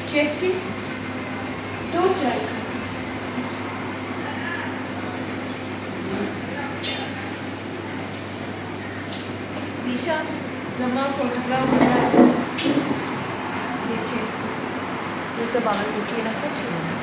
Chesty 2 चाय geisha जमा photograph ये चेस्टी ये तो बाहर देखिए ना चेस्टी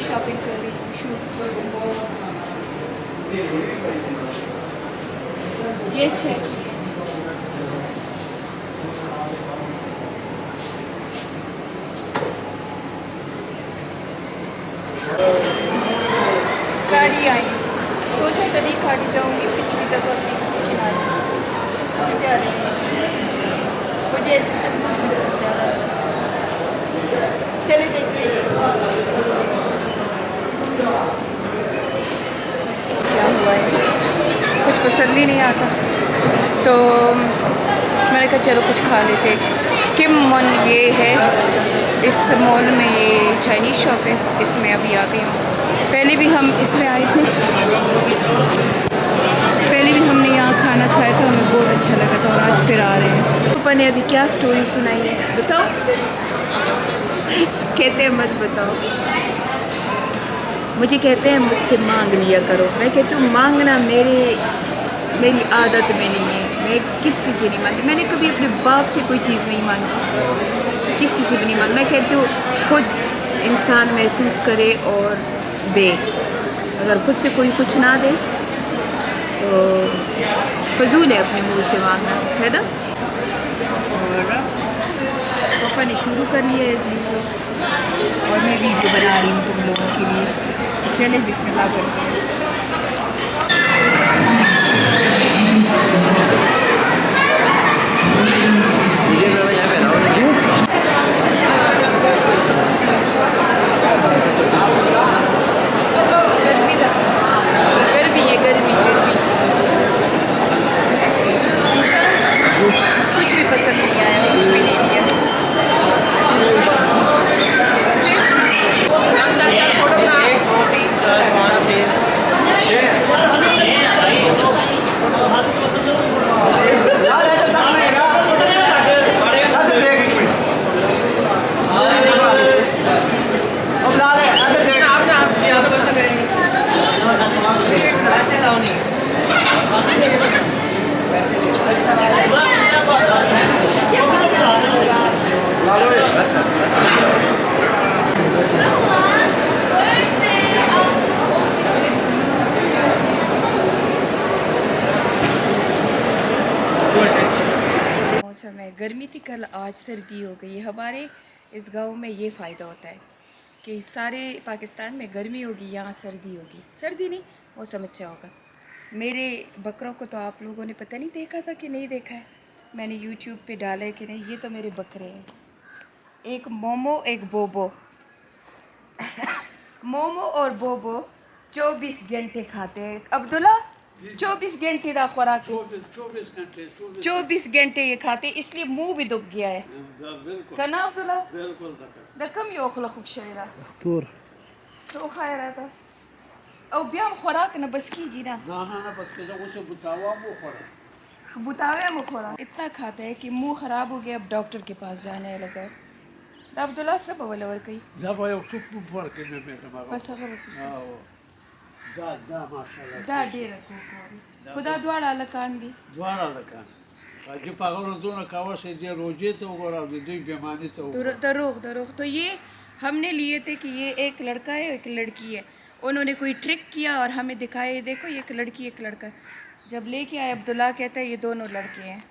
शॉपिंग कर रही हूँ शूज़ पर ये चेक गाड़ी आई सोचा कभी गाड़ी जाऊंगी पिछली दफा की किनारे तो क्या मुझे ऐसे सिंपल से ज़्यादा अच्छा चले देखते क्या हुआ है कुछ पसंद ही नहीं आता तो मैंने कहा चलो कुछ खा लेते किम मन ये है इस मॉल में ये चाइनीज़ शॉप है इसमें अभी आ गई हूँ पहले भी हम इसमें आए थे पहले भी हमने यहाँ खाना खाया था हमें बहुत अच्छा लगा था और आज फिर आ रहे हैं पापा ने अभी क्या स्टोरी सुनाई है बताओ कहते हैं मत बताओ मुझे कहते हैं मुझसे मांग लिया करो मैं कहती हूँ मांगना मेरी आदत में नहीं है मैं किसी से नहीं मांगती मैंने कभी अपने बाप से कोई चीज़ नहीं मांगी किसी से भी नहीं मांगी मैं कहती हूँ खुद इंसान महसूस करे और दे अगर खुद से कोई कुछ ना दे तो फजूल है अपने मुंह से मांगना है ना पापा ने शुरू कर लिया है वीडियो और मैं वीडियो बना रही हूँ तुम लोगों के लिए चले बिस्मिल्लाह करते हैं कुछ भी पसंद नहीं आया कुछ भी नहीं लिया मौसम है गर्मी थी कल आज सर्दी हो गई हमारे इस गांव में ये फ़ायदा होता है कि सारे पाकिस्तान में गर्मी होगी यहाँ सर्दी होगी सर्दी नहीं मौसम अच्छा होगा मेरे बकरों को तो आप लोगों ने पता नहीं देखा था कि नहीं देखा है मैंने यूट्यूब पे डाला है कि नहीं ये तो मेरे बकरे हैं एक मोमो एक बोबो मोमो और बोबो 24 घंटे खाते हैं अब्दुल्ला 24 घंटे का खुराक 24 घंटे ये खाते इसलिए मुंह भी दुख गया है कना अब्दुल्ला दकम योखला खुशेरा तो खाया रहता और ब्याम खुराक न बस कीजिए ना बस के उसे बुतावा मुँह खुराक इतना खाता है कि मुंह ख़राब हो गया अब डॉक्टर के पास जाने लगा अब्दुल्ला सब वाले और कहीं बस दा डेरा खुदा द्वारा लकान दी जो पागल दोनों कावा से जे रोजे तो गोरा दो बेमानी तो दरोग तो ये हमने लिए थे कि ये एक लड़का है एक लड़की है उन्होंने कोई ट्रिक किया और हमें दिखाया देखो ये एक लड़की एक लड़का है जब लेके आए अब्दुल्ला कहता है ये दोनों लड़के हैं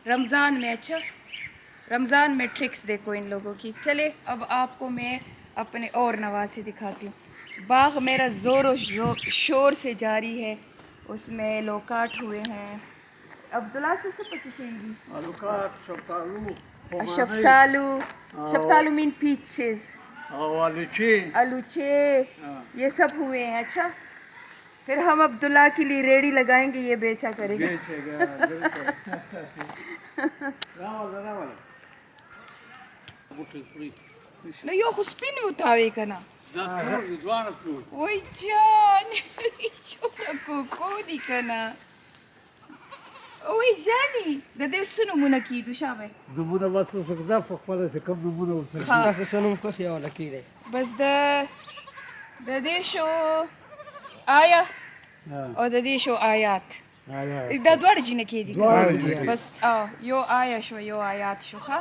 रमज़ान में अच्छा रमज़ान में ट्रिक्स देखो इन लोगों की चले अब आपको मैं अपने और नवासे दिखाती हूँ बाग मेरा ज़ोर शोर से जारी है उसमें लोकाट हुए हैं अब्दुल्ला से सब Alucard, Shaftalu मीन पीचेस और आलूची आलूचे, हाँ। ये सब हुए हैं। अच्छा, फिर हम अब्दुल्ला के लिए रेडी लगाएंगे, ये बेचा करेगा। बेचेगा बिल्कुल रावल रावल बुटी फ्री لا يو خو سپین و تاوی کنه نا ټول ځوان ټول وای جان چولا کوکو دی کنه وای جانی د دې سونو مونږ کیدو شابه نمونه بس په سکدا په خپل څه کم نمونه ورته تاسو سنوم خو خیال کیږي بس د دې شو آیا او د دې شو آیات دا دوړ جنې کې دي بس یو آیا شو یو آیات شو ښه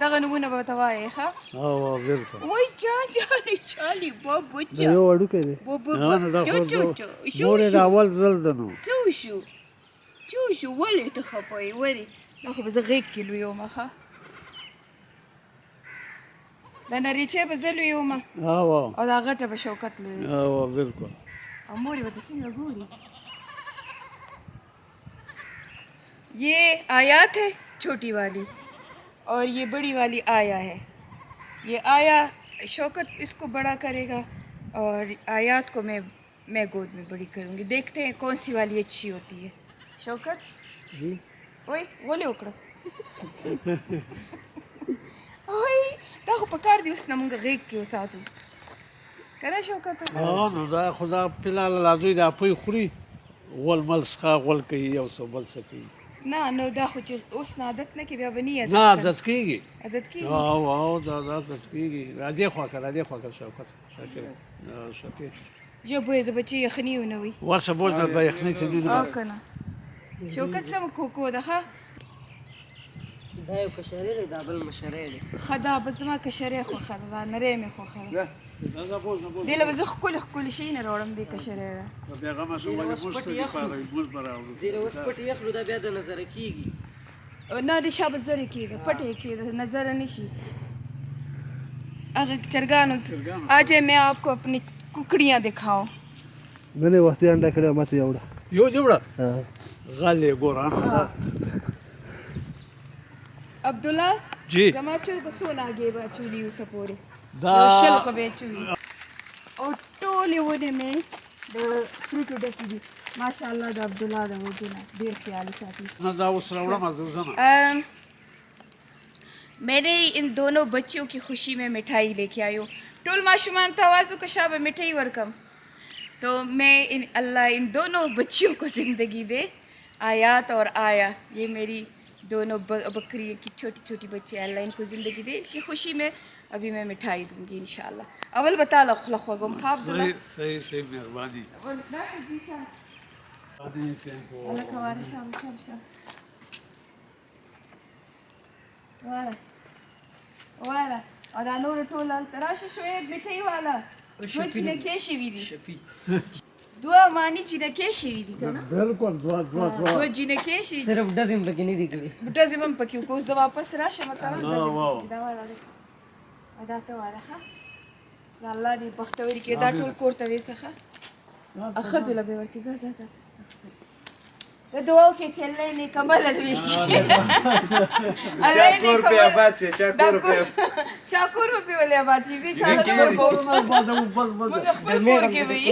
دغه نمونه به توای ښه او بالکل وای جان جان چالي بابا دا یو وړو کې دی بابا مور راول زل دنو شو ولې ته خپوي ولې دا خو به زه غېږ کې لوی وم ښه دا نریچې به زه لوی وم او دا غټه به شوکت لوی او بالکل और मोरी बता सिंगा गोरी ये आयात है छोटी वाली और ये बड़ी वाली आया है। ये आया शौकत इसको बड़ा करेगा और आयात को मैं गोद में बड़ी करूँगी। देखते हैं कौन सी वाली अच्छी होती है। शौकत जी ओए बोले उकड़ो ओए ताको पकड़ दी उसने मुंगा गेक के साथ कदा शौकत نو دا خدا پلال لازوی دا پوی خوري غول ملسخه غول کوي یو څه بل څه کوي نه نو دا خو چې اوس نه عادت نه کې بیا به نه نه عادت کېږي عادت کېږي او دا عادت کېږي راځي خوا که شوکت شاکر جو به زه بچي یخني ونه وي ورشه بوج نه به یخني ته نه او کنه شوکت سم کوکو ده ها دا یو کشری دی دا بل مشری دی خدا بزما کشری خو خدا نری می خو خدا نه بوج دله بز خل شي نه وړم دې کشری پیغام شو باندې مشتري پاره موږ براو ډیر اوس پټ یخلو دا بیا د نظر کیږي نه دې شابه زری کېده پټه کېده نظر نشي اگر چرګانو आज मैं आपको अपनी कुकड़ियां दिखाऊं मैंने वस्ती अंडा खड़ा मत एवढा یو جوړه हां غالي ګوران عبدالله जी زما چول کو سونا گے با چولی وسپوري دا شل خو به چولی او ټولې ونه مې د فروټو ډکې دي ماشاءالله د عبدالله د وجونه ډېر خیال ساتي نه دا اوس راوړم زما मैंने इन दोनों बच्चियों की खुशी में मिठाई लेके आई हूँ टोल माशुमान तवाज़ु का शाब मिठाई वरकम तो मैं अल्लाह इन दोनों बच्चियों को ज़िंदगी दे आयात और आया ये मेरी दोनों बकरी की छोटी छोटी बच्ची अल्लाह इनको ज़िंदगी दे इनकी खुशी में अभी मैं मिठाई दूंगी इंशाल्लाह अवल बता लो खलखवगम खाब सही मेहरबानी अल्लाह कवार शाम والا او دا نور ټول تراشه شوې میټي والا چې نه کې شي وی دي شپی دوا مانی چې نه کې شي وی دي کنه بالکل دوا دوا چې نه کې شي صرف ډزم پکې نه دی کړی بټه زمم پکې کو زه واپس راشه مکه واو دا والا ادا ته والا ښه الله دې بختوري کې دا ټول کورته وسخه اخذ له به ورکی زه دعا کې چلې نه کمل لوي چاکور په آباد چې چاکور په ولې آباد چې چاکور کو موږ خپل کور کې وي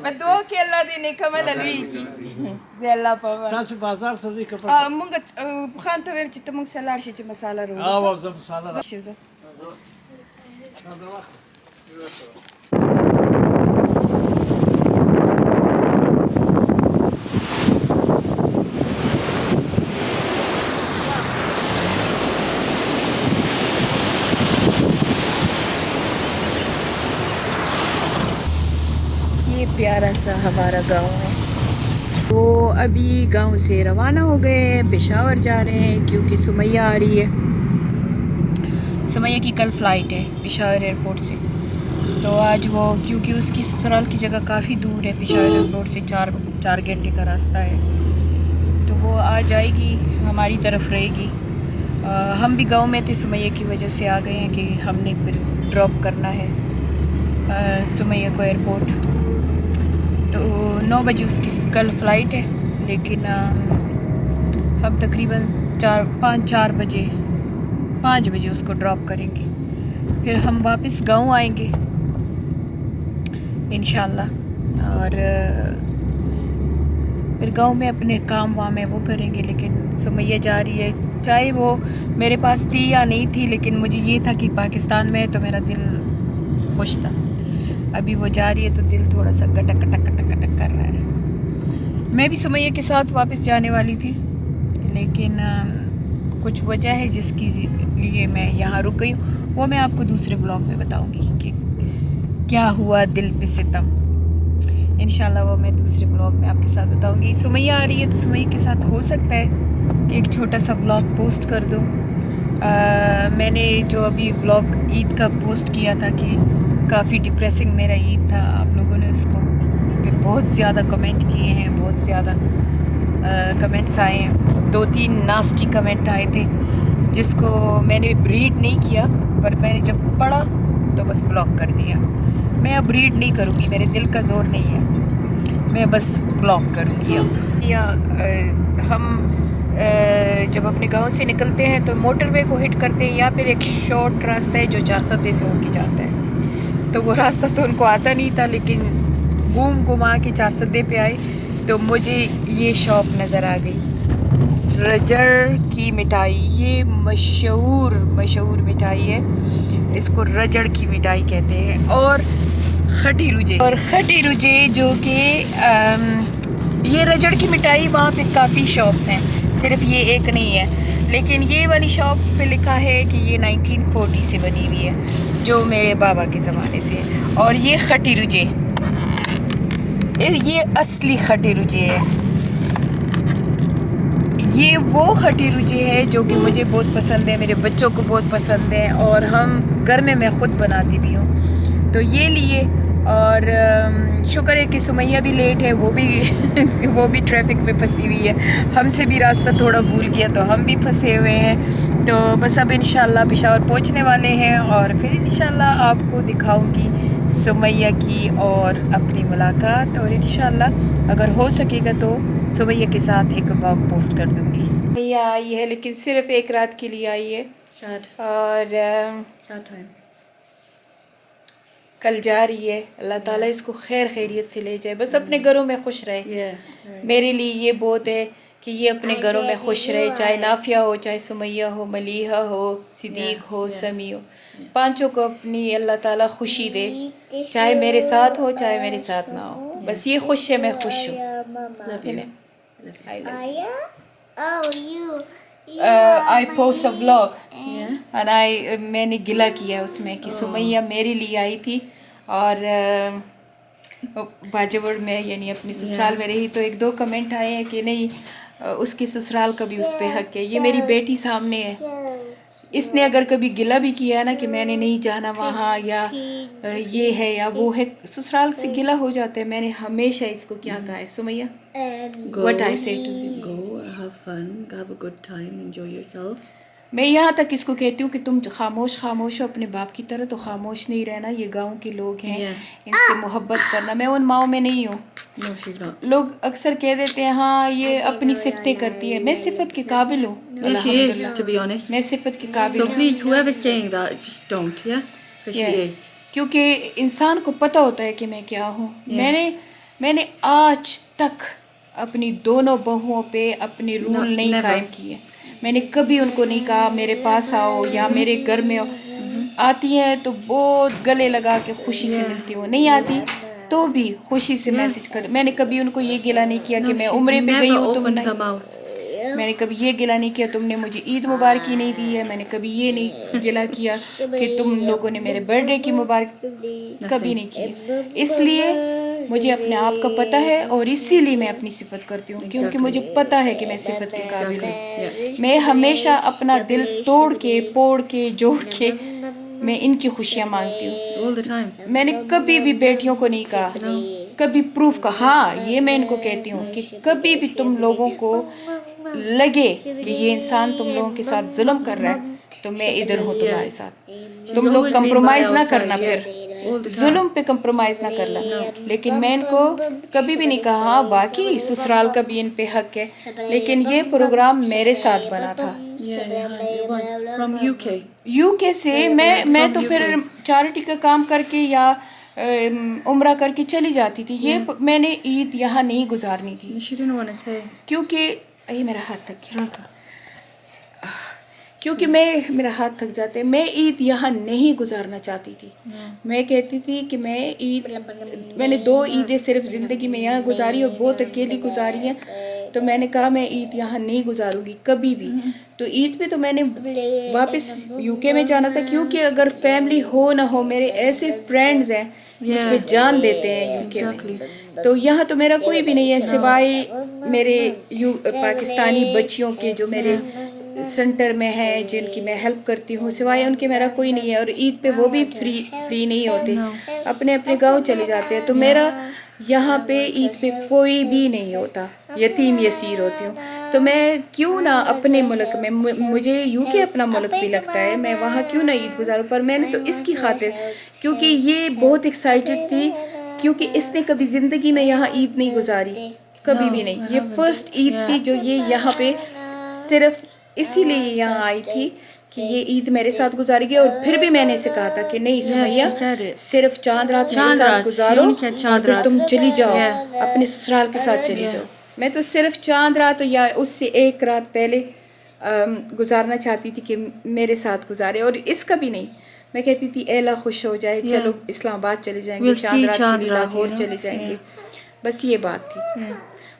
په دعا کې الله دې نه کمل لوي کی زه الله په تاسو بازار ته ځئ کپه موږ خان ته ویم چې ته موږ سلار شي چې مساله ورو او زم سالا شي زه प्यारा सा हमारा गांव है तो अभी गांव से रवाना हो गए हैं पेशावर जा रहे हैं क्योंकि सुमैया आ रही है सुमैया की कल फ़्लाइट है पेशावर एयरपोर्ट से तो आज वो क्योंकि उसकी ससुराल की जगह काफ़ी दूर है पेशावर एयरपोर्ट से चार घंटे का रास्ता है तो वो आ जाएगी हमारी तरफ रहेगी हम भी गांव में थे सुमैया की वजह से आ गए हैं कि हमने फिर ड्रॉप करना है सुमैया को एयरपोर्ट तो 9 बजे उसकी कल फ़्लाइट है लेकिन हम तकरीबन 5 बजे उसको ड्रॉप करेंगे फिर हम वापस गांव आएंगे इंशाल्लाह। और फिर गांव में अपने काम वाम है वो करेंगे। लेकिन सुमैया जा रही है, चाहे वो मेरे पास थी या नहीं थी, लेकिन मुझे ये था कि पाकिस्तान में है तो मेरा दिल खुश था। अभी वो जा रही है तो दिल थोड़ा सा कटक कटक कटक कटक कर रहा है। मैं भी सुमैया के साथ वापस जाने वाली थी, लेकिन कुछ वजह है जिसके लिए मैं यहाँ रुक गई हूँ। वो मैं आपको दूसरे ब्लॉग में बताऊँगी कि क्या हुआ दिल पे सितम। इंशाल्लाह वो मैं दूसरे ब्लॉग में आपके साथ बताऊँगी। सुमैया आ रही है तो सुमैया के साथ हो सकता है कि एक छोटा सा ब्लॉग पोस्ट कर दूँ। मैंने जो अभी व्लॉग ईद का पोस्ट किया था कि काफ़ी डिप्रेसिंग मेरा ईद था, आप लोगों ने उसको पे बहुत ज़्यादा कमेंट किए हैं, बहुत ज़्यादा कमेंट्स आए हैं। 2-3 नास्टी कमेंट आए थे जिसको मैंने रीड नहीं किया, पर मैंने जब पढ़ा तो बस ब्लॉक कर दिया। मैं अब रीड नहीं करूँगी, मेरे दिल का ज़ोर नहीं है, मैं बस ब्लॉक करूँगी अब। या हम जब अपने गांव से निकलते हैं तो मोटरवे को हिट करते हैं, या फिर एक शॉर्ट रास्ता है जो 4 सदे से होके जाता है। तो वो रास्ता तो उनको आता नहीं था, लेकिन घुमा के 4 सदे पे आए तो मुझे ये शॉप नज़र आ गई, रजड़ की मिठाई। ये मशहूर मिठाई है, इसको रजड़ की मिठाई कहते हैं। और खटी रुजे जो कि ये रजड़ की मिठाई वहाँ पे काफ़ी शॉप्स हैं, सिर्फ ये एक नहीं है। लेकिन ये वाली शॉप पे लिखा है कि ये 1940 से बनी हुई है, जो मेरे बाबा के ज़माने से है। और ये खटी रुजे, ये असली खटी रुजे है। ये वो खटी रुजे है जो कि मुझे बहुत पसंद है, मेरे बच्चों को बहुत पसंद है, और हम घर में मैं ख़ुद बनाती भी हूँ। तो ये लिए, और शुक्र है कि सुमैया भी लेट है, वो भी ट्रैफिक में फंसी हुई है। हमसे भी रास्ता थोड़ा भूल गया तो हम भी फंसे हुए हैं। तो बस अब इंशाल्लाह पेशावर पहुंचने वाले हैं, और फिर इंशाल्लाह आपको दिखाऊंगी सुमैया की और अपनी मुलाकात। और इंशाल्लाह अगर हो सकेगा तो सुमैया के साथ एक ब्लॉग पोस्ट कर दूंगी। सुमैया आई है, लेकिन सिर्फ एक रात के लिए आई है, और कल जा रही है। अल्लाह ताला इसको खैर खैरियत से ले जाए, बस अपने घरों में खुश रहे। मेरे लिए ये बहुत है कि ये अपने घरों में खुश रहे, चाहे नाफिया हो, चाहे सुमैया हो, मलीहा हो, सिद्दीक हो, समी हो, पांचों को अपनी अल्लाह ताला खुशी दे, चाहे मेरे साथ हो चाहे मेरे साथ ना हो। बस ये खुश है, मैं खुश हूँ। I post a vlog and मैंने गिला किया उसमें कि सुमैया मेरे लिए आई थी, और बाजवड़ में यानी अपनी ससुराल में रही। तो 1-2 कमेंट आए हैं कि नहीं, उसके ससुराल का भी उस पर हक है। ये मेरी बेटी सामने है, इसने अगर कभी गिला भी किया है ना कि मैंने नहीं जाना वहाँ, या ये है या वो है, ससुराल से गिला हो जाता है। मैंने हमेशा इसको क्या कहा है, Sumaiya, what I say to you, go have fun, have a good time, enjoy yourself. मैं यहाँ तक इसको कहती हूँ कि तुम खामोश हो अपने बाप की तरह, तो खामोश नहीं रहना। ये गांव के लोग हैं, इनसे मोहब्बत करना। मैं उन माओं में नहीं हूँ। No, she's not. लोग अक्सर कह देते हैं हाँ ये अपनी सिफतें करती है, मैं सिफत के काबिल हूँ। No, she is, to be honest. मैं सिफत के काबिल So हूँ। please, whoever's saying that, just don't, yeah? Because she is. क्योंकि इंसान को पता होता है कि मैं क्या हूँ। मैंने आज तक अपनी दोनों बहुओं पे अपने रूल नहीं कायम किए। मैंने कभी उनको नहीं कहा मेरे पास आओ या मेरे घर में आओ। आती हैं तो बहुत गले लगा के खुशी से मिलती हूँ, नहीं आती तो भी खुशी से मैसेज कर। मैंने कभी उनको ये गिला नहीं किया कि मैं उम्रे पे गई हूँ तुम नहीं। मैंने कभी ये गिला नहीं किया तुमने मुझे ईद मुबारक ही नहीं दी है। मैंने कभी ये नहीं गिला किया कि तुम लोगों ने मेरे बर्थडे की मुबारक, कभी नहीं की। इसलिए मुझे अपने आप का पता है और इसीलिए मैं अपनी सिफत करती हूँ, क्योंकि मुझे पता है कि मैं सिफत के काबिल हूँ। मैं हमेशा अपना दिल तोड़ के पोड़ के जोड़ के मैं इनकी खुशियाँ मांगती हूँ। मैंने कभी भी बेटियों को नहीं कहा, कभी प्रूफ का। हाँ ये मैं इनको कहती हूँ कि कभी भी तुम लोगों को लगे कि ये इंसान तुम लोगों के साथ जुल्म कर रहा है तो मैं इधर हूँ तुम्हारे साथ। तुम लोग कंप्रोमाइज ना करना, फिर जुल्म पे कंप्रोमाइज ना करना। लेकिन मैं इनको कभी भी नहीं कहा। हाँ बाकी ससुराल का भी इन पे हक है, लेकिन ये प्रोग्राम मेरे साथ बना था, it was from UK. UK से मैं तो फिर चैरिटी का काम करके या उम्रा करके चली जाती थी। ये मैंने ईद यहाँ नहीं गुजारनी थी She didn't want to stay. क्योंकि ये मेरा हाथ थक गया, क्योंकि मेरा हाथ थक जाते हैं। मैं ईद यहाँ नहीं गुजारना चाहती थी। मैं कहती थी कि मैंने 2 ईदें सिर्फ ज़िंदगी में यहाँ गुजारी और बहुत अकेली गुजारी हैं, तो मैंने कहा मैं ईद यहाँ नहीं गुजारूंगी कभी भी। तो ईद पे तो मैंने वापस यूके में जाना था, क्योंकि अगर फैमिली हो ना हो, मेरे ऐसे फ्रेंड्स हैं मुझ पे जान देते हैं यूके में। तो यहाँ तो मेरा कोई भी नहीं है सिवाय मेरे पाकिस्तानी बच्चियों के जो मेरे सेंटर में है, जिनकी मैं हेल्प करती हूँ, सिवाय उनके मेरा कोई नहीं है। और ईद पे वो भी फ्री नहीं होते, अपने अपने गांव चले जाते हैं। तो मेरा यहाँ पे ईद पे कोई भी नहीं होता, यतीम यसीर होती हूँ। तो मैं क्यों ना अपने मुल्क में, मुझे यूके अपना मुल्क भी लगता है, मैं वहाँ क्यों ना ईद गुजारूँ। पर मैंने तो इसकी खातिर, क्योंकि ये बहुत एक्साइटेड थी, क्योंकि इसने कभी ज़िंदगी में यहाँ ईद नहीं गुजारी, कभी भी नहीं। ये फर्स्ट ईद थी जो ये यहाँ पे सिर्फ इसीलिए यहाँ आई थी कि ये ईद मेरे साथ गुजारेगी। और फिर भी मैंने इसे कहा था कि नहीं सुमैया, सिर्फ चांद रात मेरे साथ गुजारो और फिर तुम चली जाओ अपने ससुराल के साथ चली जाओ। मैं तो सिर्फ चांद रात या उससे 1 रात पहले गुजारना चाहती थी कि मेरे साथ गुजारे, और इसका भी नहीं। मैं कहती थी एला खुश हो जाए, चलो इस्लामाबाद चले जाएंगे, चांद रात के लिए लाहौर चले जाएंगे, बस ये बात थी।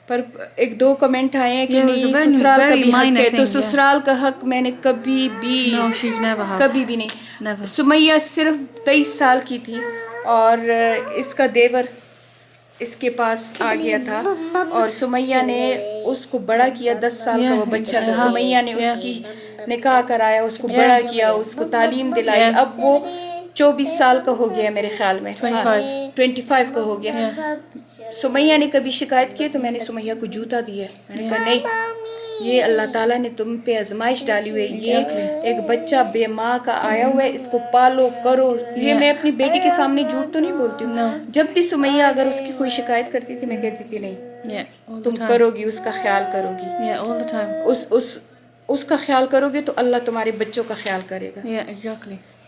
पर 1-2 कमेंट आए हैं कि नहीं ससुराल का भी हक है, तो ससुराल का हक मैंने कभी भी नहीं। सुमैया सिर्फ 23 साल की थी और इसका देवर इसके पास आ गया था, और सुमैया ने उसको बड़ा किया। 10 साल का वो बच्चा था, सुमैया ने उसकी निकाह कराया, उसको बड़ा किया, उसको तालीम दिलाई। अब वो 24 साल का हो गया मेरे ख्याल में, 25 का हो गया। सुमैया ने कभी शिकायत की तो मैंने सुमैया को जूता दिया। मैंने कहा नहीं, ये अल्लाह ताला ने तुम पे आजमाइश डाली हुई है, ये एक बच्चा बेमाँ का आया हुआ है, इसको पालो करो। ये मैं अपनी बेटी के सामने झूठ तो नहीं बोलती हूँ। जब भी सुमैया अगर उसकी कोई शिकायत करती थी, मैं कहती थी नहीं, तुम करोगी, उसका ख्याल करोगी, उसका ख्याल करोगे तो अल्लाह तुम्हारे बच्चों का ख्याल करेगा।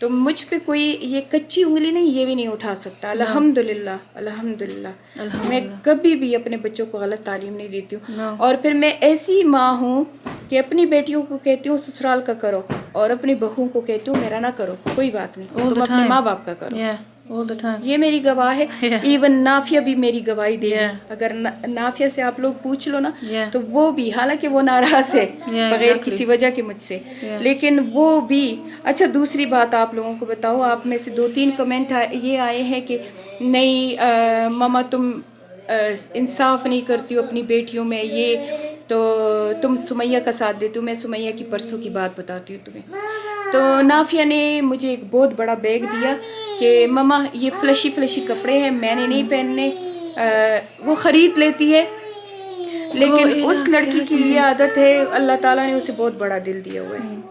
तो मुझ पे कोई ये कच्ची उंगली नहीं, ये भी नहीं उठा सकता। अल्हम्दुलिल्लाह अल्हम्दुलिल्लाह। मैं कभी भी अपने बच्चों को गलत तालीम नहीं देती हूँ। और फिर मैं ऐसी माँ हूँ कि अपनी बेटियों को कहती हूँ ससुराल का करो, और अपनी बहुओं को कहती हूँ मेरा ना करो, कोई बात नहीं, तुम अपने माँ बाप का करो। ये मेरी गवाह है। इवन नाफिया भी मेरी गवाही देगी। अगर नाफिया से आप लोग पूछ लो ना, तो वो भी, हालांकि वो नाराज है बगैर किसी वजह के मुझसे, लेकिन वो भी। अच्छा, दूसरी बात आप लोगों को बताओ, आप में से 2-3 कमेंट ये आए हैं कि नहीं मामा तुम इंसाफ नहीं करती हो अपनी बेटियों में, ये तो तुम सुमैया का साथ देती हो। मैं सुमैया की परसों की बात बताती हूँ तुम्हें। तो नाफिया ने मुझे एक बहुत बड़ा बैग दिया कि मम्मा ये फ्लशी कपड़े हैं, मैंने नहीं पहनने। वो ख़रीद लेती है, लेकिन उस लड़की की ये आदत है, अल्लाह ताला ने उसे बहुत बड़ा दिल दिया हुआ है।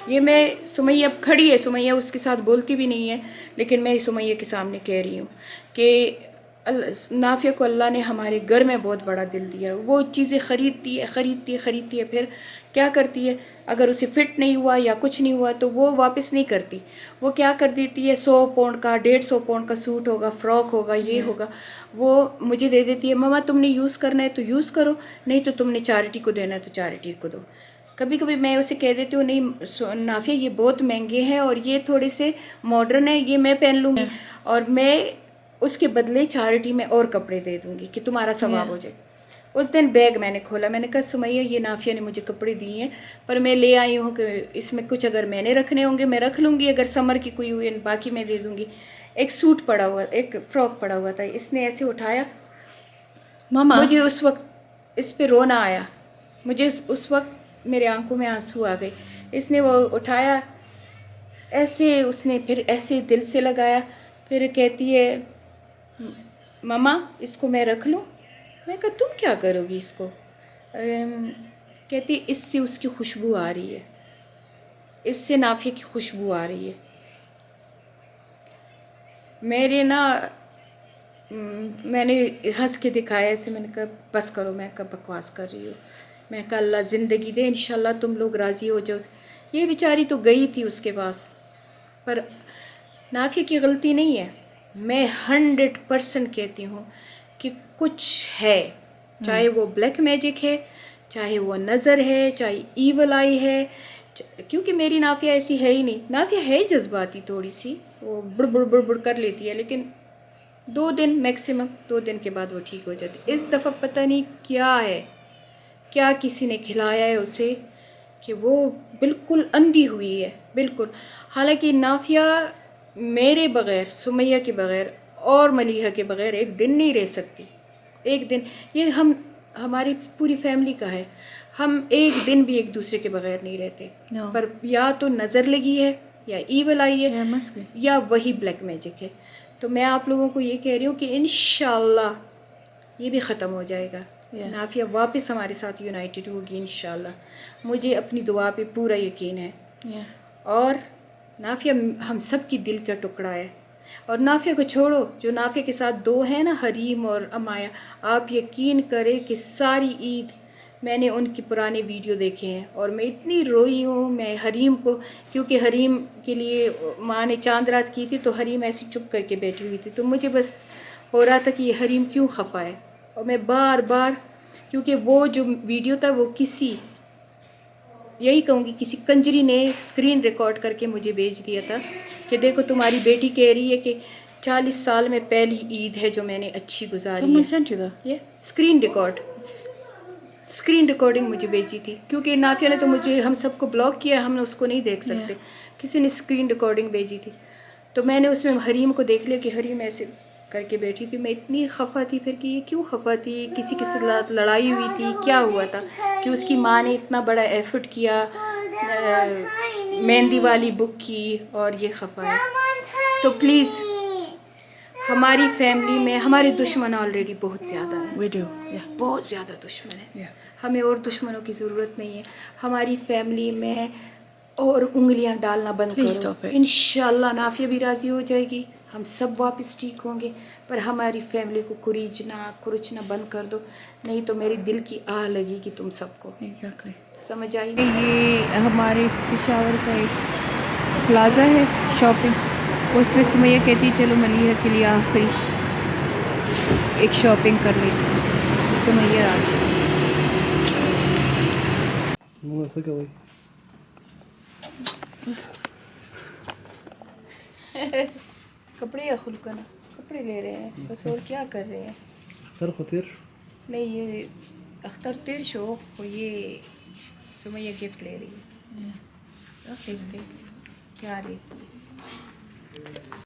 ये मैं, सुमैया अब खड़ी है, सुमैया उसके साथ बोलती भी नहीं है, लेकिन मैं सुमैया के सामने कह रही हूँ कि नाफिया को अल्लाह ने हमारे घर में बहुत बड़ा दिल दिया। वो चीज़ें ख़रीदती है, फिर क्या करती है, अगर उसे फिट नहीं हुआ या कुछ नहीं हुआ तो वो वापस नहीं करती। वो क्या कर देती है, 100 पाउंड का 150 पाउंड का सूट होगा, फ्रॉक होगा, ये होगा, वो मुझे दे देती है। मम्मा तुमने यूज़ करना है तो यूज़ करो, नहीं तो तुमने चैरिटी को देना है तो चैरिटी को दो। कभी कभी मैं उसे कह देती हूँ नहीं नाफिया ये बहुत महंगे हैं और ये थोड़े से मॉडर्न है, ये मैं पहन लूँगी, और मैं उसके बदले चैरिटी में और कपड़े दे दूँगी कि तुम्हारा सवाब हो जाए। उस दिन बैग मैंने खोला, मैंने कहा सुमैया ये नाफिया ने मुझे कपड़े दिए हैं, पर मैं ले आई हूँ कि इसमें कुछ अगर मैंने रखने होंगे मैं रख लूँगी, अगर समर की कोई हुई बाकी मैं दे दूँगी। एक सूट पड़ा हुआ, एक फ़्रॉक पड़ा हुआ था, इसने ऐसे उठाया, मामा मुझे उस वक्त इस पे रोना आया, मुझे उस वक्त मेरे आंखों में आंसू आ गए। इसने वो उठाया ऐसे, उसने फिर ऐसे दिल से लगाया, फिर कहती है मामा इसको मैं रख लूँ। मैं कहा तुम क्या करोगी इसको? कहती इससे उसकी खुशबू आ रही है, इससे नाफिया की खुशबू आ रही है। मेरे ना मैंने हंस के दिखाया ऐसे, मैंने कहा बस करो, मैं कब बकवास कर रही हूँ। मैं कहा अल्लाह ज़िंदगी दे, इंशाल्लाह तुम लोग राज़ी हो जाओ ये बेचारी तो गई थी उसके पास, पर नाफिया की गलती नहीं है। मैं 100% कहती हूँ कि कुछ है, चाहे वो ब्लैक मैजिक है, चाहे वो नज़र है, चाहे ईवल आई है, क्योंकि मेरी नाफिया ऐसी है ही नहीं। नाफिया है जज्बाती थोड़ी सी, वो बुड़ कर लेती है, लेकिन 2 दिन मैक्सिमम, 2 दिन के बाद वो ठीक हो जाती। इस दफ़ा पता नहीं क्या है, क्या किसी ने खिलाया है उसे कि वो बिल्कुल अंधी हुई है, बिल्कुल। हालांकि नाफिया मेरे बग़ैर, सुमैया के बग़ैर और मलीहा के बग़ैर एक दिन नहीं रह सकती। एक दिन, ये हमारी पूरी फैमिली का है, हम एक दिन भी एक दूसरे के बग़ैर नहीं रहते। No. पर या तो नज़र लगी है, या ईवल आई है, Yeah, must be. या वही ब्लैक मैजिक है। तो मैं आप लोगों को ये कह रही हूँ कि इंशाल्लाह ये भी ख़त्म हो जाएगा। Yeah. नाफिया वापस हमारे साथ यूनाइटेड होगी इंशाल्लाह। मुझे अपनी दुआ पे पूरा यकीन है। Yeah. और नाफिया हम सब की दिल का टुकड़ा है। और नाफिया को छोड़ो, जो नाफिया के साथ 2 हैं ना, हरीम और अमाया, आप यकीन करें कि सारी ईद मैंने उनकी पुराने वीडियो देखे हैं और मैं इतनी रोई हूँ। मैं हरीम को, क्योंकि हरीम के लिए माँ ने चांद रात की थी, तो हरीम ऐसी चुप करके बैठी हुई थी, तो मुझे बस हो रहा था कि ये हरीम क्यों खफा है। और मैं बार बार, क्योंकि वो जो वीडियो था वो यही कहूँगी किसी कंजरी ने स्क्रीन रिकॉर्ड करके मुझे भेज दिया था कि देखो तुम्हारी बेटी कह रही है कि 40 साल में पहली ईद है जो मैंने अच्छी गुजारी Someone है। sent you that? ये स्क्रीन रिकॉर्डिंग मुझे भेजी थी, क्योंकि नाफिया ने तो मुझे, हम सबको ब्लॉक किया, हम उसको नहीं देख सकते। किसी ने स्क्रीन रिकॉर्डिंग भेजी थी, तो मैंने उसमें हरीम को देख लिया कि हरीम ऐसे करके बैठी थी। मैं इतनी खफा थी फिर कि ये क्यों खफा थी, किसी के साथ लड़ाई हुई थी, क्या हुआ था कि उसकी माँ ने इतना बड़ा एफर्ट किया, मेहंदी वाली बुक की, और ये खफा है। तो प्लीज़, हमारी फैमिली में हमारे दुश्मन ऑलरेडी बहुत ज़्यादा हैं, We do. Yeah. बहुत ज़्यादा दुश्मन है। Yeah. हमें और दुश्मनों की ज़रूरत नहीं है। हमारी फैमिली में और उंगलियां डालना बंद Please करो। stop it. इंशाल्लाह नाफिया भी राज़ी हो जाएगी, हम सब वापस ठीक होंगे। पर हमारी फैमिली को कुरीचना बंद कर दो, नहीं तो मेरे दिल की आह लगेगी तुम सबको। Exactly. समझ आई? ये हमारे पेशावर का एक प्लाज़ा है शॉपिंग, उसमें सुमैया कहती चलो मलीहा के लिए आखिरी एक शॉपिंग कर लेते हैं। सुमैया आ गई। कपड़े या खुलकना कपड़े ले रहे हैं बस, और क्या कर रहे हैं। नहीं, ये अख्तर तिरशो और ये सुमैया गिफ्ट ले रही है। देखते क्या लेती है।